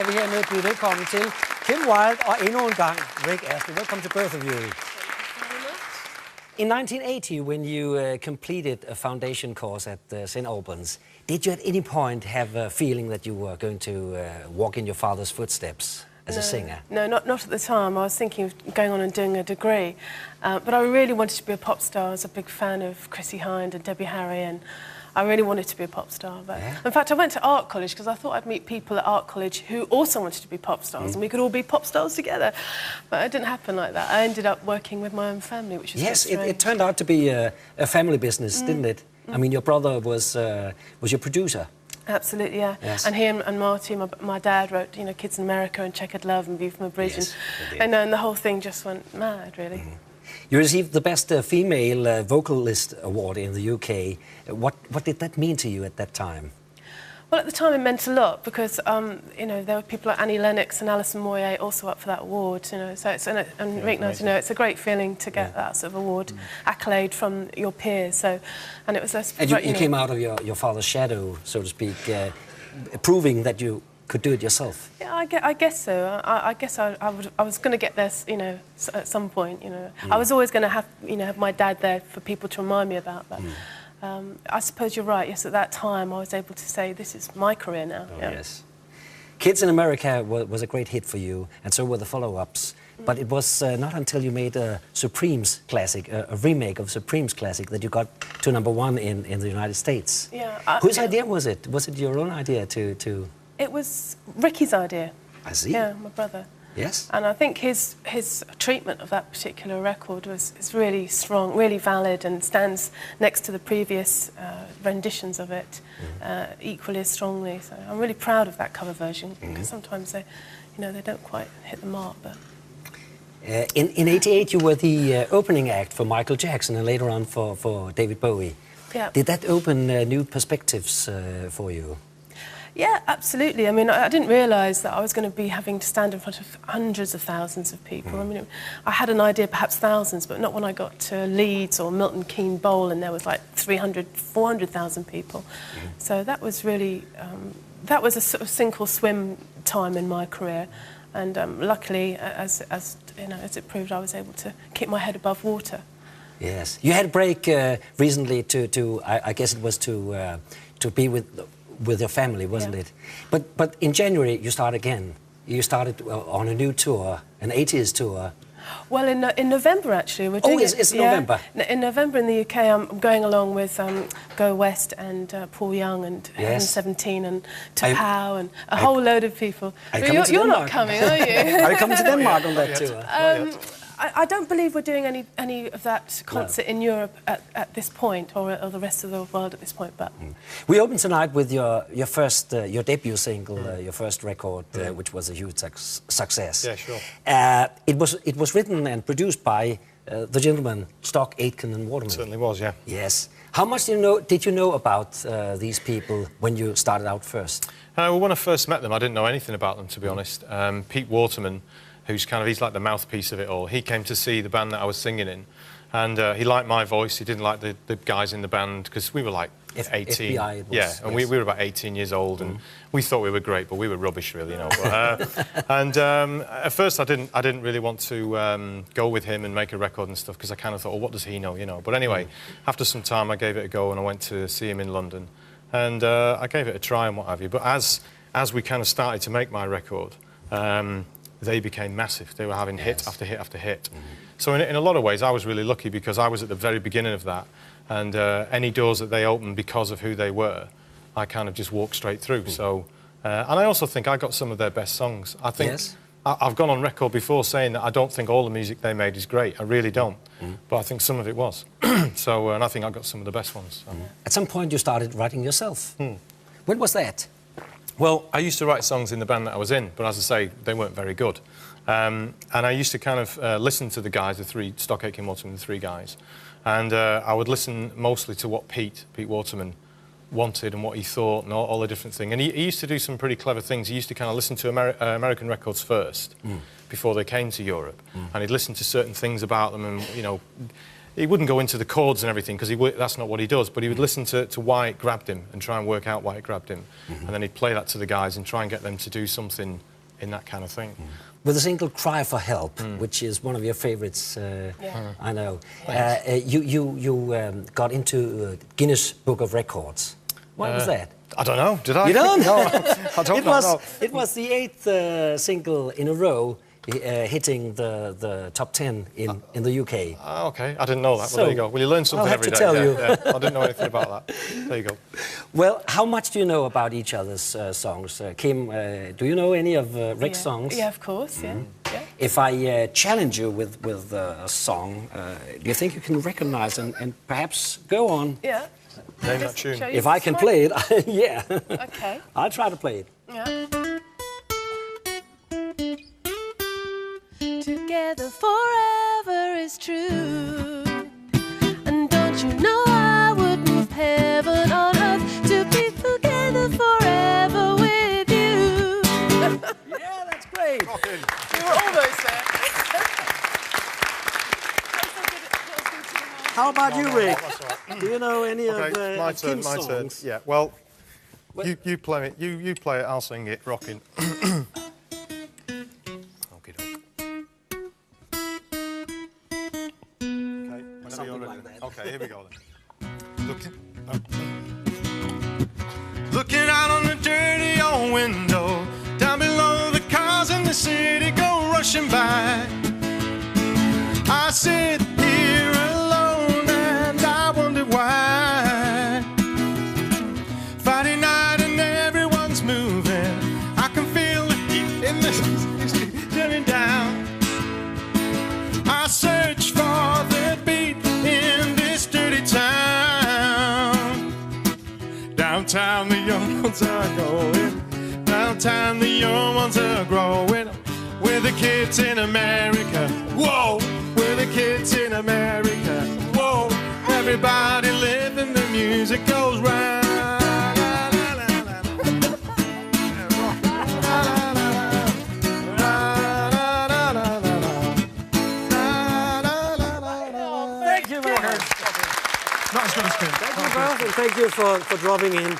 Jeg vil hermed byde velkommen til Kim Wilde og endnu en gang Rick Astley. Welcome to both of you. In 1980, when you completed a foundation course at St. Albans, did you at any point have a feeling that you were going to walk in your father's footsteps as a singer? No, not at the time. I was thinking of going on and doing a degree. But I really wanted to be a pop star. I was a big fan of Chrissie Hynde and Debbie Harry, and I really wanted to be a pop star. But in fact, I went to art college because I thought I'd meet people at art college who also wanted to be pop stars, and we could all be pop stars together. But it didn't happen like that. I ended up working with my own family, which is yes, it turned out to be a family business, didn't it? I mean, your brother was your producer. Absolutely, yeah. Yes. And he and Marty, my dad, wrote, Kids in America and Checkered Love and View from a Bridge, yes, and the whole thing just went mad, really. You received the Best Female Vocalist Award in the UK. What did that mean to you at that time? Well, at the time it meant a lot because, there were people like Annie Lennox and Alison Moyet also up for that award, so it's, and Rick knows, it's a great feeling to get that sort of award, accolade from your peers, and it was... And you came out of your father's shadow, so to speak, proving that you could do it yourself. Yeah, I guess so. I guess I was going to get there, at some point. I was always going to have my dad there for people to remind me about that. I suppose you're right. Yes, at that time I was able to say this is my career now. Oh, yes. Kids in America was a great hit for you, and so were the follow-ups. But it was not until you made a Supremes classic, a remake of Supremes classic, that you got to #1 in the United States. Yeah. Whose idea was it? Was it your own idea to... It was Ricky's idea. I see. Yeah, my brother. Yes. And I think his treatment of that particular record is really strong, really valid, and stands next to the previous renditions of it equally as strongly. So I'm really proud of that cover version because sometimes they don't quite hit the mark. But in '88, you were the opening act for Michael Jackson and later on for David Bowie. Yeah. Did that open new perspectives for you? Yeah, absolutely. I mean, I didn't realise that I was going to be having to stand in front of hundreds of thousands of people. I mean, I had an idea, perhaps thousands, but not when I got to Leeds or Milton Keynes Bowl and there was like 300, 400,000 people. So that was really, that was a sort of sink or swim time in my career. And luckily, as it proved, I was able to keep my head above water. Yes. You had a break recently I guess it was to be with your family, wasn't it? But in January you start again. You started on a new tour, an 80s tour. Well, in November actually we're doing. It's November. In November in the UK, I'm going along with Go West and Paul Young and Heaven 17 and Tapao and a whole load of people. You're not coming, are you? Are you coming to Denmark on that tour? I don't believe we're doing any of that concert in Europe at this point, or the rest of the world at this point. But we opened tonight with your first your debut single, your first record, which was a huge success. Yeah, sure. It was written and produced by the gentlemen Stock, Aitken, and Waterman. It certainly was, yeah. Yes. How much did you know about these people when you started out first? Well, when I first met them, I didn't know anything about them, to be honest. Pete Waterman, he's like the mouthpiece of it all. He came to see the band that I was singing in, and he liked my voice. He didn't like the guys in the band because we were like 18. FBI it was, yeah, and we were about 18 years old, and we thought we were great, but we were rubbish, really, But, at first, I didn't really want to go with him and make a record and stuff because I kind of thought, oh, what does he know, But anyway, after some time, I gave it a go, and I went to see him in London, and I gave it a try and what have you. But as we kind of started to make my record. They became massive. They were having hit after hit after hit. So in a lot of ways, I was really lucky because I was at the very beginning of that, and any doors that they opened because of who they were, I kind of just walked straight through. So, and I also think I got some of their best songs. I think I've gone on record before saying that I don't think all the music they made is great. I really don't. But I think some of it was. So, and I think I got some of the best ones. So. At some point, you started writing yourself. When was that? Well, I used to write songs in the band that I was in, but as I say, they weren't very good. And I used to kind of listen to the guys, the three, Stock, Aitken, Waterman, the three guys, and I would listen mostly to what Pete Waterman wanted and what he thought and all the different things. And he used to do some pretty clever things. He used to kind of listen to American records first before they came to Europe, and he'd listen to certain things about them and, he wouldn't go into the chords and everything because that's not what he does. But he would listen to why it grabbed him and try and work out why it grabbed him, and then he'd play that to the guys and try and get them to do something in that kind of thing. With the single "Cry for Help," which is one of your favourites, I know. You got into Guinness Book of Records. Why was that? I don't know. Did I? You don't? No, I don't know. It was the 8th single in a row hitting the top 10 in the UK. Okay, I didn't know that. So, well, there you go. Well, you learn something every day. I'll have to tell you. Yeah. I didn't know anything about that. There you go. Well, how much do you know about each other's songs? Kim, do you know any of Rick's songs? Yeah, of course, yeah. If I challenge you with a song, do you think you can recognize and perhaps go on? Yeah. Name that tune. If I can play it, yeah. Okay. I'll try to play it. Yeah. Together forever is true. And don't you know I would move heaven on earth to be together forever with you. Yeah, that's great. We were almost there. How about you, Rick? That's all right. Do you know any Okay, my of turn. Kim's My turn. songs? Yeah. Well, you play it. You play it. I'll sing it. Rocking. Okay, here we go then. Looking out on the dirty old window, down below the cars in the city go rushing by. I sit here alone and I wonder why. Friday night and everyone's moving. I can feel the heat in the street turning down. I search for the beat in this dirty town. Downtown the young ones are going. Downtown the young ones are growing. We're the kids in America. Whoa! We're the kids in America. Whoa! Everybody living, the music goes round. Thank you, both, and thank you for dropping in.